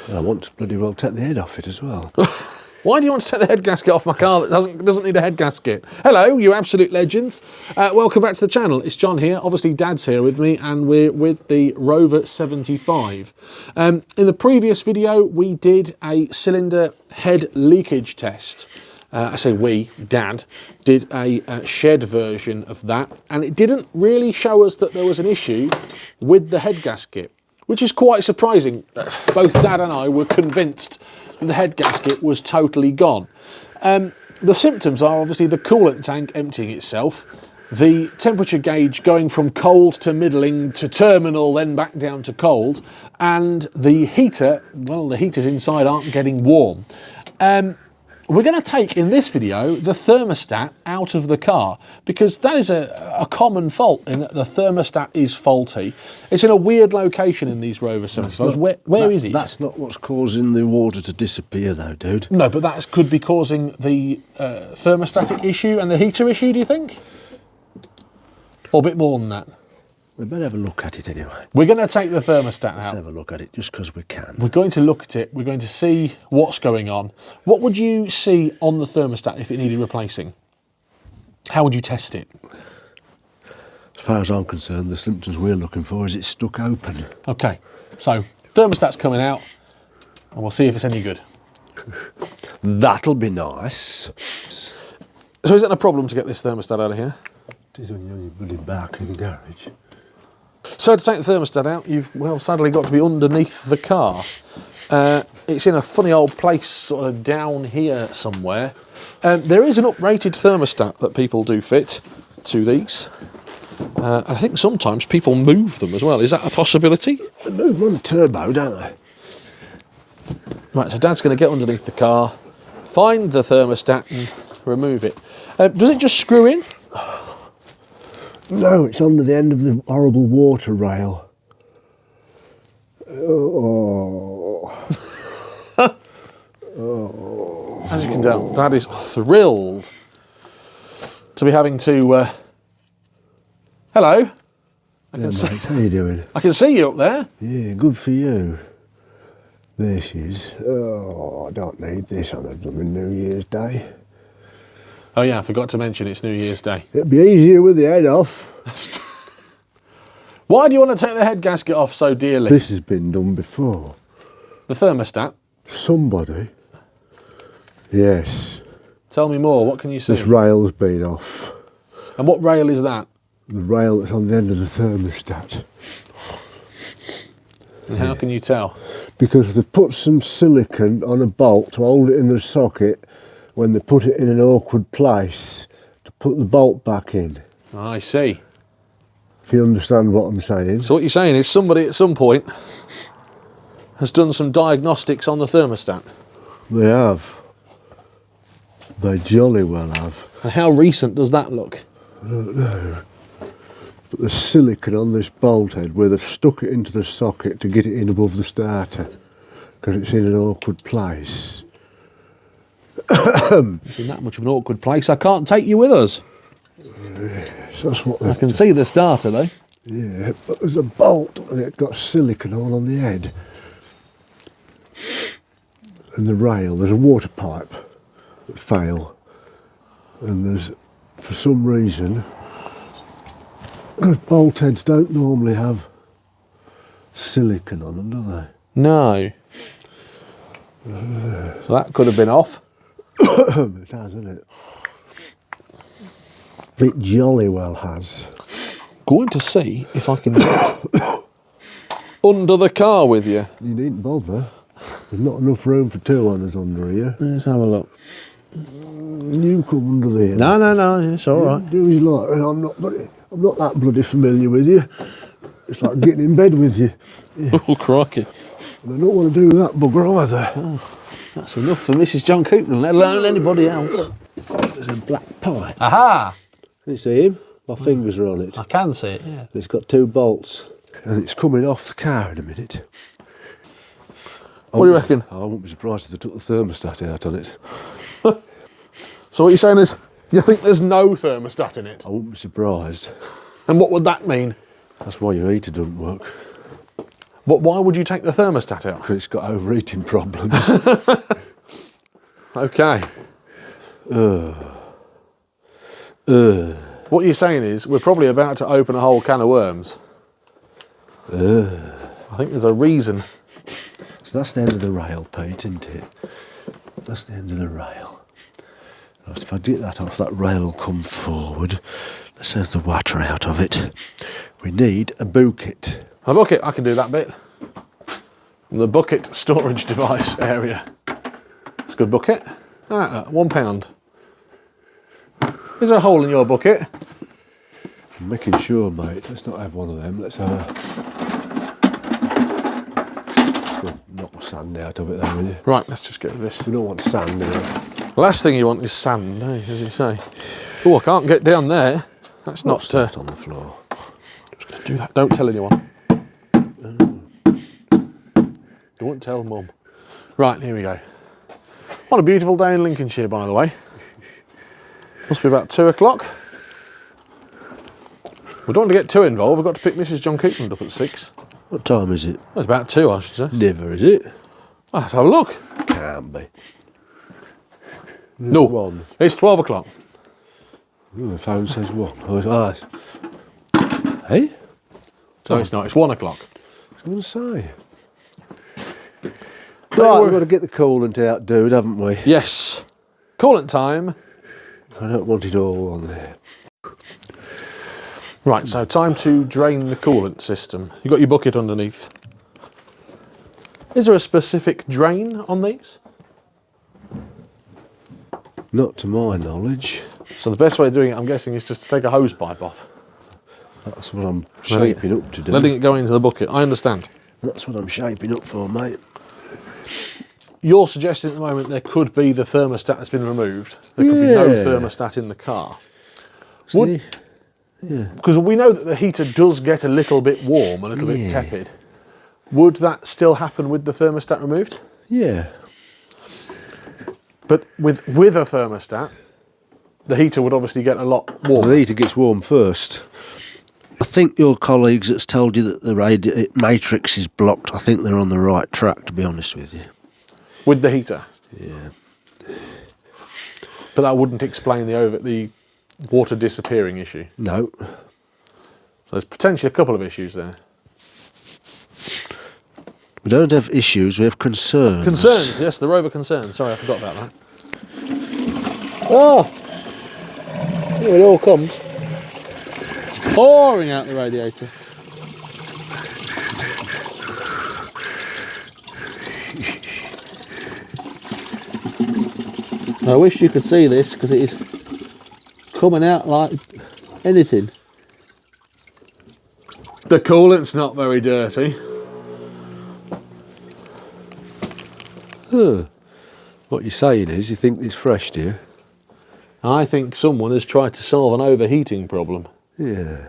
And I want to bloody well take the head off it as well. Why do you want to take the head gasket off my car that doesn't need a head gasket? Hello, you absolute legends. Welcome back to the channel. It's John here. Obviously, Dad's here with me, and we're with the Rover 75. In the previous video, we did a cylinder head leakage test. I say we, Dad, did a shed version of that, and it didn't really show us that there was an issue with the head gasket, which is quite surprising. Both Dad and I were convinced the head gasket was totally gone. The symptoms are obviously the coolant tank emptying itself, the temperature gauge going from cold to middling to terminal, then back down to cold, and the heater, well, the heaters inside aren't getting warm. We're going to take, in this video, the thermostat out of the car, because that is a common fault, in that the thermostat is faulty. It's in a weird location in these Rover 75s. Where is it? That's not what's causing the water to disappear though, dude. No, but that could be causing the thermostatic issue and the heater issue, do you think? Or a bit more than that? We better have a look at it anyway. We're going to take the thermostat out. Let's have a look at it, just because we can. We're going to look at it. We're going to see what's going on. What would you see on the thermostat if it needed replacing? How would you test it? As far as I'm concerned, the symptoms we're looking for is it's stuck open. Okay, so thermostat's coming out, and we'll see if it's any good. That'll be nice. So is it a problem to get this thermostat out of here? It is when you're on your bloody back in the garage. So to take the thermostat out, you've, well, sadly got to be underneath the car. It's in a funny old place, sort of down here somewhere. There is an uprated thermostat that people do fit to these. And I think sometimes people move them as well. Is that a possibility? They move them on the turbo, don't they? Right, so Dad's going to get underneath the car, find the thermostat and remove it. Does it just screw in? No, it's under the end of the horrible water rail. Oh. Oh. As you can tell, Dad is thrilled to be having to... Hello. Mate, how you doing? I can see you up there. Yeah, good for you. There she is. Oh, I don't need this on a blooming New Year's Day. Oh yeah, I forgot to mention it's New Year's Day. It'd be easier with the head off. Why do you want to take the head gasket off so dearly? This has been done before. The thermostat? Somebody. Yes. Tell me more, what can you see? This rail's been off. And what rail is that? The rail that's on the end of the thermostat. And how can you tell? Because they've put some silicone on a bolt to hold it in the socket when they put it in an awkward place to put the bolt back in. I see. If you understand what I'm saying. So what you're saying is somebody at some point has done some diagnostics on the thermostat. They have. They jolly well have. And how recent does that look? I don't know. But there's silicone on this bolt head where they've stuck it into the socket to get it in above the starter because it's in an awkward place. It's in that much of an awkward place, I can't take you with us. Yes, that's what I can see the starter though. Yeah, but there's a bolt and it's got silicone all on the head. And the rail, there's a water pipe that fail. And there's, for some reason, bolt heads don't normally have silicone on them, do they? No. So that could have been off. It has, isn't it? It jolly well has. Going to see if I can get under the car with you. You needn't bother. There's not enough room for two on us under here. Let's have a look. You come under there. No, it's all right. Do as you like. I'm not that bloody familiar with you. It's like getting in bed with you. Yeah. Oh, crikey. And I don't want to do that bugger either. Oh, that's enough for Mrs. John Coupland, let alone anybody else. There's a black pipe. Aha! Can you see him? My fingers are on it. I can see it, yeah. And it's got two bolts. And it's coming off the car in a minute. What do you reckon? I wouldn't be surprised if they took the thermostat out on it. So what you're saying is, you think there's no thermostat in it? I wouldn't be surprised. And what would that mean? That's why your heater doesn't work. Why would you take the thermostat out? Because it's got overheating problems. Okay. What you're saying is we're probably about to open a whole can of worms. I think there's a reason. So that's the end of the rail, Pete, isn't it? That's the end of the rail. If I get that off, that rail will come forward. Let's have the water out of it. We need a bucket. A bucket, I can do that bit. The bucket storage device area. It's a good bucket. £1. Is there a hole in your bucket? I'm making sure, mate. Let's not have one of them. Let's have knock the sand out of it then, will you? Right, let's just get rid of this. We don't want sand in it. Last thing you want is sand, as you say. Oh, I can't get down there. That's What's not... that on the floor? Just gonna do that. Don't tell anyone. Don't tell Mum. Right, here we go. What a beautiful day in Lincolnshire, by the way. Must be about 2 o'clock. We don't want to get too involved. We've got to pick Mrs. John Coupland up at 6. What time is it? Well, it's about 2, I should say. Never, is it? Oh, let's have a look. Can't be. No, 1. it's 12 o'clock. Oh, the phone says 1. Oh, it's... Hey? No, it's not. It's 1 o'clock. I was going to say. Right, we've got to get the coolant out, dude, haven't we? Yes. Coolant time. I don't want it all on there. Right, so time to drain the coolant system. You've got your bucket underneath. Is there a specific drain on these? Not to my knowledge. So the best way of doing it, I'm guessing, is just to take a hose pipe off. That's what I'm shaping up to do. Letting it go into the bucket. I understand. That's what I'm shaping up for, mate. You're suggesting at the moment there could be the thermostat that's been removed. There could be no thermostat in the car. Yeah. Because we know that the heater does get a little bit warm, a little bit tepid. Would that still happen with the thermostat removed? Yeah. But with a thermostat, the heater would obviously get a lot warmer. The heater gets warm first. I think your colleagues that's told you that the matrix is blocked, I think they're on the right track, to be honest with you. With the heater? Yeah. But that wouldn't explain the water disappearing issue. No. So there's potentially a couple of issues there. We don't have issues, we have concerns. Concerns, yes, the Rover concerns. Sorry, I forgot about that. Oh! Here it all comes. Pouring out the radiator. I wish you could see this, because it is coming out like anything. The coolant's not very dirty. What you're saying is you think it's fresh, do you? I think someone has tried to solve an overheating problem. Yeah.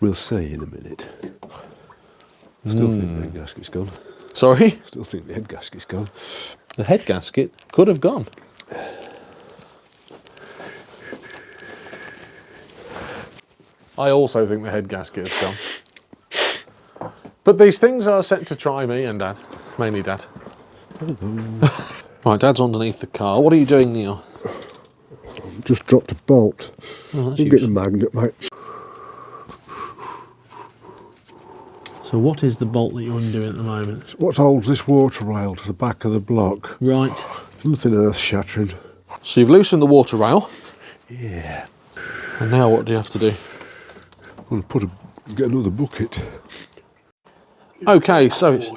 We'll see in a minute. I still think the head gasket's gone. Sorry? Still think the head gasket's gone. The head gasket could have gone. I also think the head gasket has gone. But these things are set to try me and Dad. Mainly Dad. Right, Dad's underneath the car. What are you doing now? Just dropped a bolt. Oh, that's You get the magnet, mate. So what is the bolt that you're undoing at the moment? What holds this water rail to the back of the block? Right. Nothing earth-shattering. So you've loosened the water rail. Yeah. And now what do you have to do? I'm going to get another bucket. Okay, so it's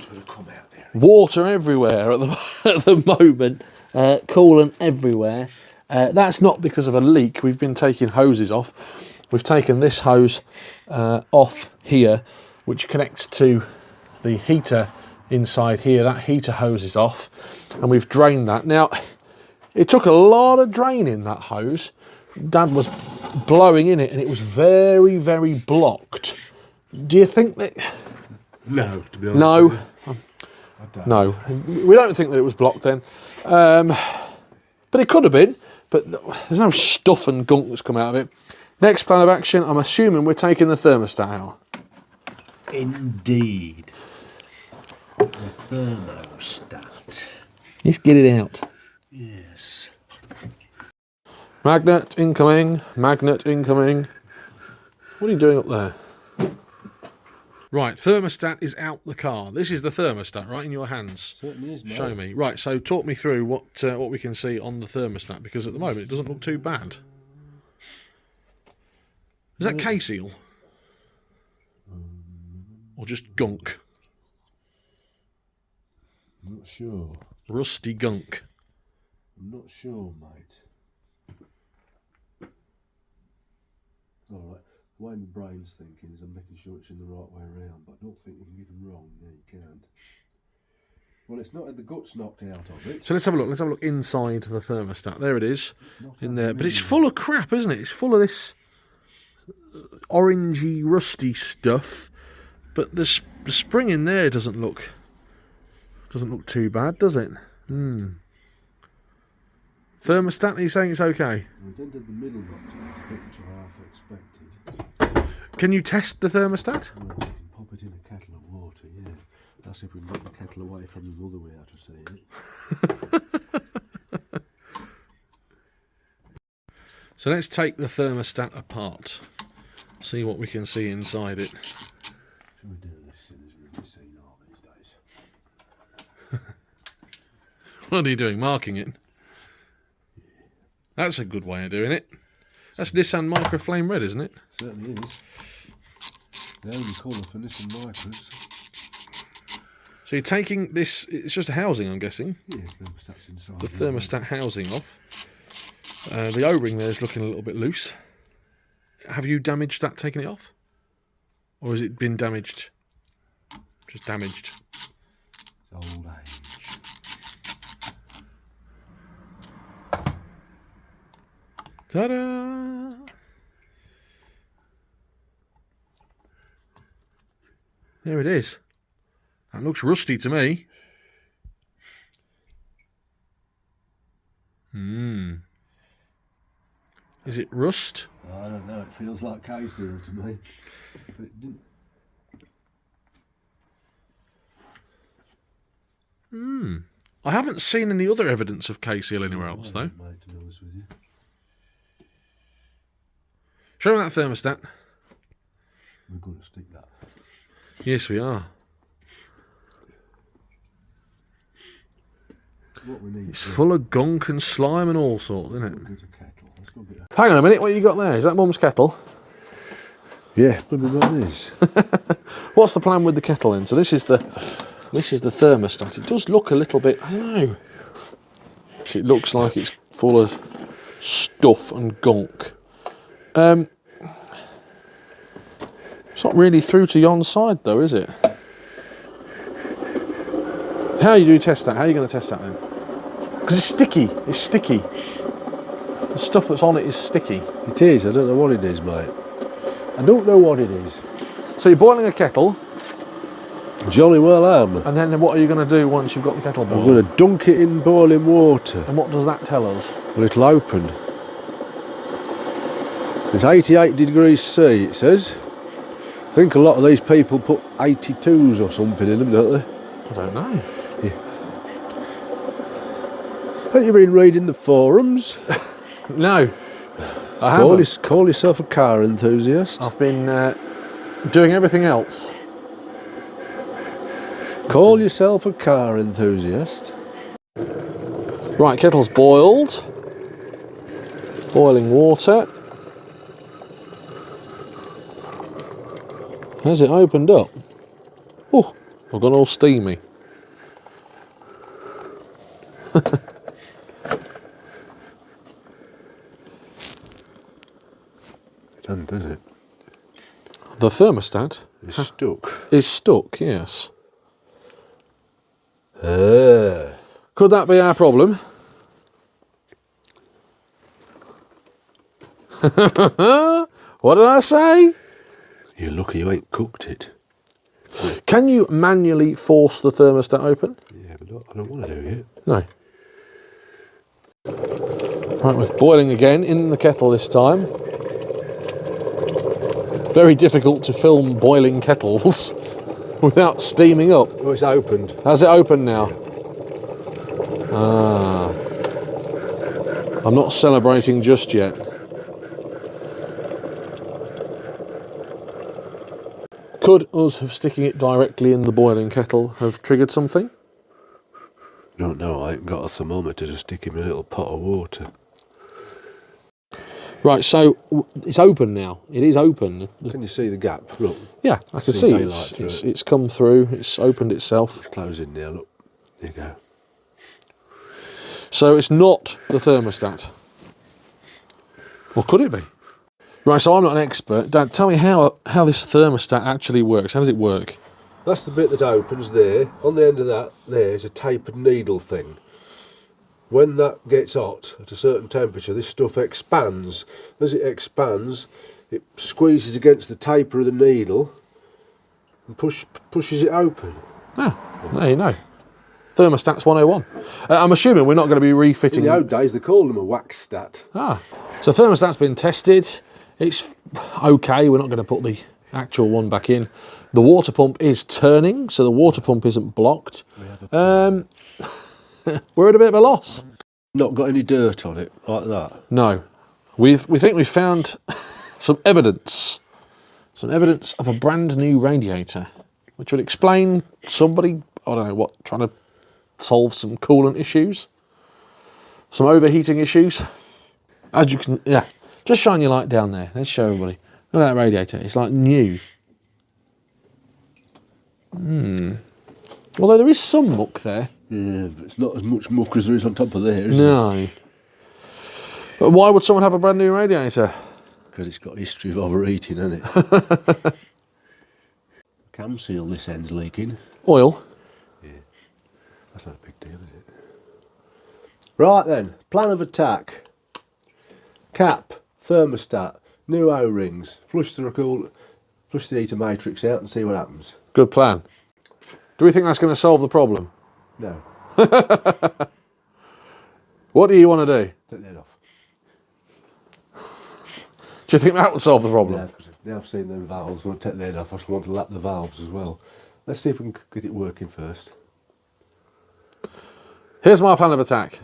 water everywhere at the moment. Coolant everywhere. That's not because of a leak. We've been taking hoses off. We've taken this hose off here, which connects to the heater inside here. That heater hose is off, and we've drained that. Now, it took a lot of draining, that hose. Dad was blowing in it, and it was very, very blocked. Do you think that... No, to be honest. No. No, we don't think that it was blocked then. But it could have been, but there's no stuff and gunk that's come out of it. Next plan of action, I'm assuming we're taking the thermostat out. Indeed. The thermostat. Let's get it out. Yes. Magnet incoming, magnet incoming. What are you doing up there? Right, thermostat is out the car. This is the thermostat, right, in your hands. Certainly is, mate. Show me. Right, so talk me through what we can see on the thermostat, because at the moment it doesn't look too bad. Is that K-seal? Or just gunk? I'm not sure. Rusty gunk. I'm not sure, mate. It's all right. The way my brain's thinking is I'm making sure it's in the right way around, but I don't think you can get them wrong. No, you can't. Well, it's not had the guts knocked out of it. So let's have a look. Let's have a look inside the thermostat. There it is, in there. But it's full of crap, isn't it? It's full of this orangey, rusty stuff. But the spring in there doesn't look too bad, does it? Thermostat, are you saying it's okay? I didn't have the middle knocked out a bit, which I half expected. Can you test the thermostat? Well, you can pop it in a kettle of water, yeah. That's if we can get the kettle away from the mother we have to see it. So let's take the thermostat apart. See what we can see inside it. Should we do this soon as we've seen all these days? What are you doing? Marking it? That's a good way of doing it. That's Nissan Microflame Red, isn't it? Certainly is. The only colour for Nissan Micros. So you're taking this, it's just a housing, I'm guessing. Yeah, thermostat's inside. The thermostat housing off. The O-ring there is looking a little bit loose. Have you damaged that, taking it off? Or has it been damaged? Just damaged. It's old age. Ta-da! There it is. That looks rusty to me. Is it rust? I don't know, it feels like K-seal to me. But it didn't. I haven't seen any other evidence of K-seal anywhere else, though. Mate, to be honest with you. Show me that thermostat. We're going to stick that. Yes, we are. What we need It's full of gunk and slime and all sorts, isn't it? is a kettle. Let's go get a... Hang on a minute, what you got there? Is that Mum's kettle? Yeah, bloody that is. What's the plan with the kettle then? So this is the thermostat. It does look a little bit, I don't know. It looks like it's full of stuff and gunk. It's not really through to yon side though, is it? How do you test that? How are you going to test that then? Because it's sticky. It's sticky. The stuff that's on it is sticky. It is. I don't know what it is, mate. I don't know what it is. So you're boiling a kettle. Jolly well am. And then what are you going to do once you've got the kettle boiled? I'm going to dunk it in boiling water. And what does that tell us? Well, it'll open. It's 88 degrees C, it says. I think a lot of these people put 82s or something in them, don't they? I don't know. Yeah. Have you been reading the forums? No, I haven't. Call yourself a car enthusiast. I've been doing everything else. Call yourself a car enthusiast. Right, kettle's boiled. Boiling water. Has it opened up? Oh, I've gone all steamy. It doesn't, does it? The thermostat It's stuck. is stuck, yes. Ah. Could that be our problem? What did I say? You're lucky you ain't cooked it. Can you manually force the thermostat open? Yeah, but I don't want to do it. No. Right, we're boiling again in the kettle this time. Very difficult to film boiling kettles. without steaming up. Oh, it's opened. Has it opened now? I'm not celebrating just yet. Could us have sticking it directly in the boiling kettle have triggered something? Don't know, I ain't got a thermometer to stick in a little pot of water. Right, so it's open now. It is open. Can you see the gap? Look. Yeah, I can see it's come through. It's opened itself. It's closing now, look. There you go. So it's not the thermostat. Or could it be? Right, so I'm not an expert. Dad, tell me how this thermostat actually works. How does it work? That's the bit that opens there. On the end of that, there's a tapered needle thing. When that gets hot at a certain temperature, this stuff expands. As it expands, it squeezes against the taper of the needle and pushes it open. Ah, there you know. Thermostats 101. I'm assuming we're not going to be refitting... In the old days, they called them a wax stat. Ah, so thermostat's been tested. It's okay. We're not going to put the actual one back in. The water pump is turning, so the water pump isn't blocked. We're at a bit of a loss. Not got any dirt on it like that? No. We think we've found some evidence of a brand new radiator, which would explain somebody, I don't know what, trying to solve some coolant issues, some overheating issues. As you can, yeah, just shine your light down there. Let's show everybody. Look at that radiator. It's like new. Although there is some muck there. Yeah, but it's not as much muck as there is on top of there, is it? No. But why would someone have a brand new radiator? Because it's got a history of overheating, hasn't it? Cam seal this end's leaking. Oil. Yeah, that's not a big deal, is it? Right then, plan of attack. Cap, thermostat, new O-rings, flush the heater matrix out and see what happens. Good plan. Do we think that's going to solve the problem? No. What do you want to do? Take the head off. Do you think that would solve the problem? Yeah, because now I've seen them valves, I want to take the head off, I just want to lap the valves as well. Let's see if we can get it working first. Here's my plan of attack.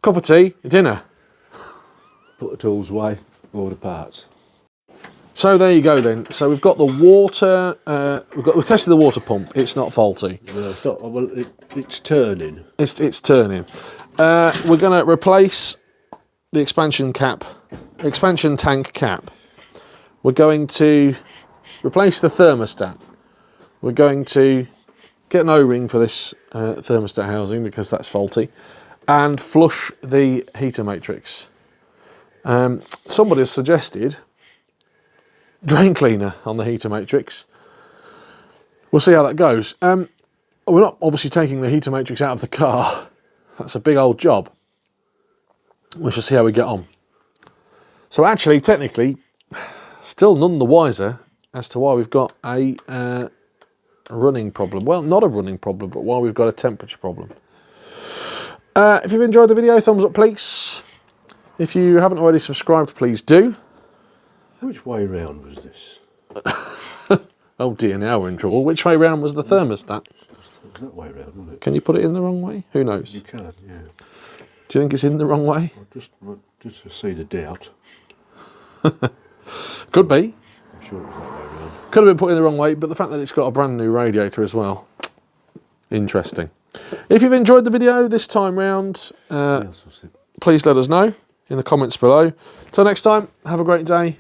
Cup of tea, dinner. Put the tools away, order parts. So there you go then. So we've got the water, we've tested the water pump, it's not faulty. No, it's not, well, it's turning. It's turning. We're going to replace the expansion tank cap. We're going to replace the thermostat. We're going to get an O-ring for this thermostat housing because that's faulty, and flush the heater matrix. Somebody has suggested drain cleaner on the heater matrix. We'll see how that goes. We're not obviously taking the heater matrix out of the car. That's a big old job. We shall see how we get on. So actually, technically, still none the wiser as to why we've got a running problem. Well, not a running problem, but why we've got a temperature problem. If you've enjoyed the video, thumbs up please. If you haven't already subscribed, please do. Which way round was this? Oh dear, now we're in trouble. Which way round was the thermostat? It was that way round, wasn't it? Can you put it in the wrong way? Who knows? You can, yeah. Do you think it's in the wrong way? Well, just to see the doubt. Could be. I'm sure it was that way round. Could have been put in the wrong way, but the fact that it's got a brand new radiator as well. Interesting. If you've enjoyed the video this time round, please let us know in the comments below. Till next time, have a great day.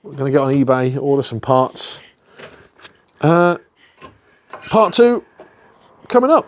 We're going to get on eBay, order some parts. Part 2 coming up.